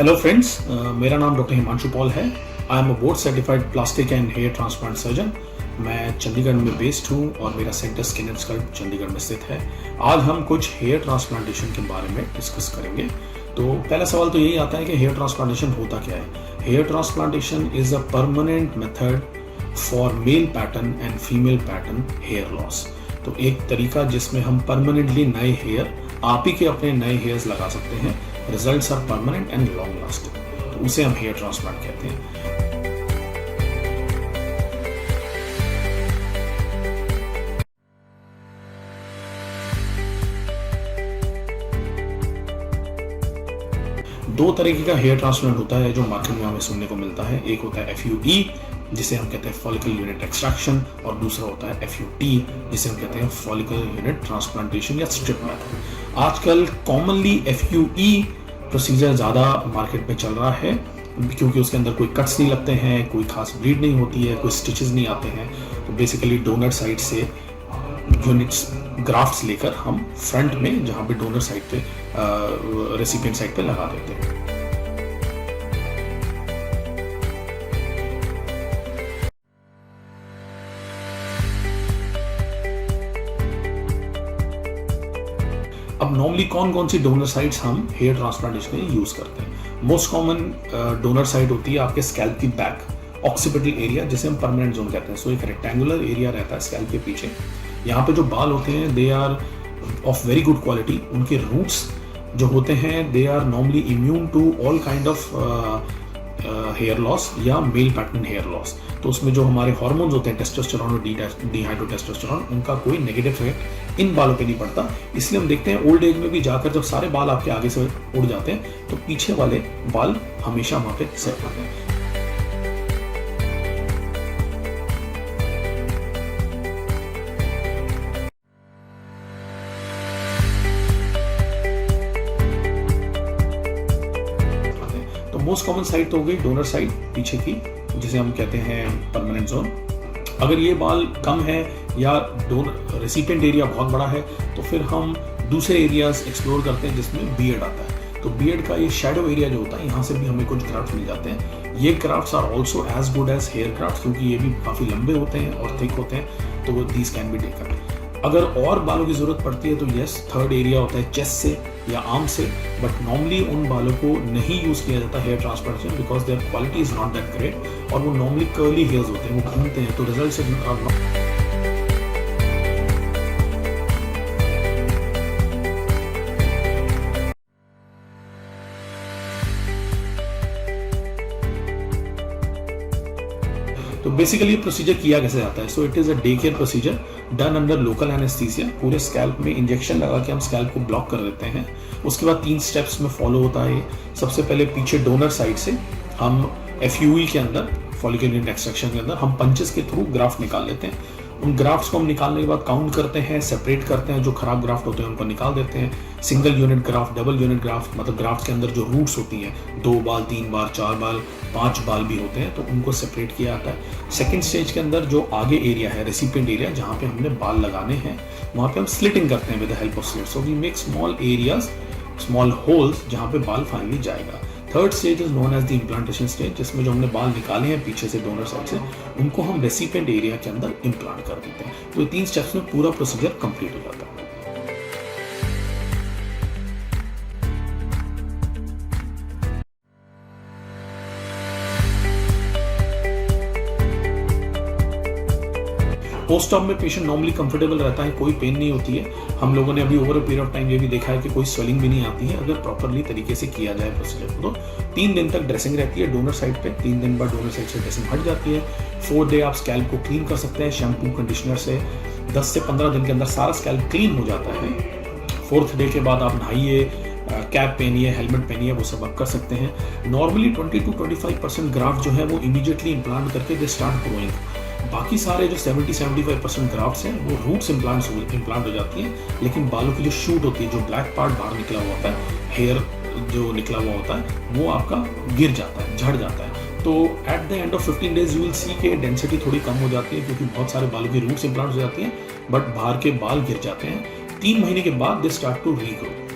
Hello friends, मेरा नाम doctor Himanshu Paul है। I am a board certified plastic and hair transplant surgeon. मैं चंडीगढ़ में बेस्ड हूँ और मेरा centre skin and scalp Chandigarh में स्थित है। आज हम कुछ हेयर ट्रांसप्लांटेशन के बारे में डिस्कस करेंगे। तो पहला सवाल तो यही आता है कि हेयर ट्रांसप्लांटेशन होता क्या है। Hair transplantation is a permanent method for male pattern and female pattern hair loss. तो एक तरीका जिसमें हम परमानेंटली नए हेयर आप ही के अपने नए हेयर्स लगा सकते हैं। Results are permanent and long lasting, तो उसे हम हेयर ट्रांसप्लांट कहते हैं। दो तरीके का हेयर ट्रांसप्लांट होता है जो मार्केट में हमें सुनने को मिलता है। एक होता है FUE जिसे हम कहते हैं फॉलिकल यूनिट एक्सट्रैक्शन, और दूसरा होता है FUT जिसे हम कहते हैं फॉलिकल यूनिट ट्रांसप्लांटेशन या स्ट्रिप मेथड। आजकल कॉमनली FUE प्रोसीजर ज़्यादा मार्केट में चल रहा है क्योंकि उसके अंदर कोई कट्स नहीं लगते हैं, कोई खास ब्लीड नहीं होती है, कोई स्टिचेस नहीं आते हैं। तो बेसिकली डोनर साइड से यूनिट्स ग्राफ्ट्स लेकर हम फ्रंट में जहाँ पे डोनर साइड पे रेसिपिएंट साइड पे लगा देते हैं। अब नॉर्मली कौन कौन सी डोनर साइट्स हम हेयर ट्रांसप्लांटेशन में यूज करते हैं। मोस्ट कॉमन डोनर साइट होती है आपके स्कैल्प की बैक ऑक्सीपिटल एरिया जिसे हम परमानेंट जोन कहते हैं। सो एक रेक्टेंगुलर एरिया रहता है स्कैल्प के पीछे। यहाँ पे जो बाल होते हैं they are of very good quality. उनके रूट्स जो होते हैं they are normally immune to all kind of hair loss या मेल पैटर्न हेयर लॉस। तो उसमें जो हमारे हार्मोन्स होते हैं टेस्टोस्टेरोन और डिहाइड्रोटेस्टोस्टेरोन, उनका कोई नेगेटिव इफेक्ट इन बालों पे नहीं पड़ता। इसलिए हम देखते हैं ओल्ड एज में भी जाकर जब सारे बाल आपके आगे से उड़ जाते हैं तो पीछे वाले बाल हमेशा वहां पे सेट होते हैं। तो मोस्ट कॉमन साइड तो हो गई डोनर साइड पीछे की जिसे हम कहते हैं परमानेंट जोन। अगर ये बाल कम है या डोनर रेसिपिएंट एरिया बहुत बड़ा है तो फिर हम दूसरे एरियाज एक्सप्लोर करते हैं जिसमें बियर्ड आता है। तो बियर्ड का ये शैडो एरिया जो होता है यहाँ से भी हमें कुछ ग्राफ्ट मिल जाते हैं। ये grafts are also as good as hair graft क्योंकि ये भी काफ़ी लंबे होते हैं और थिक होते हैं, तो वो दीज कैन बी टेकन। अगर और बालों की जरूरत पड़ती है तो यस, थर्ड एरिया होता है चेस्ट से या आर्म से, बट नॉर्मली उन बालों को नहीं यूज किया जाता hair transplantation because their quality is not that great और वो नॉर्मली कर्ली हेयर्स होते हैं, वो घूमते हैं, तो रिजल्ट्स आर नॉट। तो बेसिकली प्रोसीजर किया कैसे जाता है। So it is a day care procedure done under local anaesthesia. पूरे स्कैल्प में इंजेक्शन लगा के हम स्कैल्प को ब्लॉक कर देते हैं। उसके बाद 3 स्टेप्स में फॉलो होता है। सबसे पहले पीछे डोनर साइड से हम FUE के अंदर फॉलिकल यूनिट एक्सट्रैक्शन के अंदर हम पंचेस के थ्रू ग्राफ्ट निकाल लेते हैं। उन ग्राफ्ट्स को हम निकालने के बाद काउंट करते हैं, सेपरेट करते हैं, जो खराब ग्राफ्ट होते हैं उनको निकाल देते हैं। Single unit graft, double unit graft, मतलब ग्राफ्ट के अंदर जो रूट्स होती हैं 2 बाल, 3 बार, 4 बाल, 5 बाल भी होते हैं, तो उनको सेपरेट किया जाता है। सेकेंड स्टेज के अंदर जो आगे एरिया है रेसिपिएंट एरिया जहाँ पे हमने बाल लगाने हैं वहाँ पे हम स्लिटिंग करते हैं with the help of slit. So we make small areas, small holes जहाँ पे बाल फाइनली जाएगा। Third stage is known as the implantation stage जिसमें जो हमने बाल निकाले हैं पीछे से डोनर साइड से उनको हम रेसिपिएंट एरिया के अंदर इम्प्लांट कर देते हैं। तो 3 स्टेप्स में पूरा प्रोसीजर कंप्लीट हो जाता है। पोस्ट ऑप में पेशेंट नॉर्मली कंफर्टेबल रहता है, कोई पेन नहीं होती है। हम लोगों ने अभी over a period of time ये भी देखा है कि कोई स्वेलिंग भी नहीं आती है अगर प्रॉपरली तरीके से किया जाए प्रोसीजर को। तो 3 दिन तक ड्रेसिंग रहती है डोनर साइड पे। 3 दिन बाद डोनर साइड से ड्रेसिंग हट जाती है। 4th डे आप स्कैल्प को क्लीन कर सकते हैं शैम्पू कंडीशनर से। 10 से 15 दिन के अंदर सारा स्कैल्प क्लीन हो जाता है। 4th डे के बाद आप नहाइए, कैप पहनिए, हेलमेट पहनिए, वो सब आप कर सकते हैं। नॉर्मली 20 to 25% ग्राफ्ट जो है वो इमीडिएटली इम्प्लांट करके दे स्टार्ट ग्रोइंग। बाकी सारे जो 70-75% ग्राफ्ट्स हैं वो रूट्स इम्प्लांट हो जाती हैं, लेकिन बालों की जो शूट होती है, जो ब्लैक पार्ट बाहर निकला हुआ होता है, हेयर जो निकला हुआ होता है, वो आपका गिर जाता है, झड़ जाता है। तो at the end of 15 days you will see के डेंसिटी थोड़ी कम हो जाती है क्योंकि बहुत सारे बालों की रूट्स इम्प्लांट हो जाती हैं, बट बाहर के बाल गिर जाते हैं। 3 महीने के बाद दे स्टार्ट टू रीग्रो।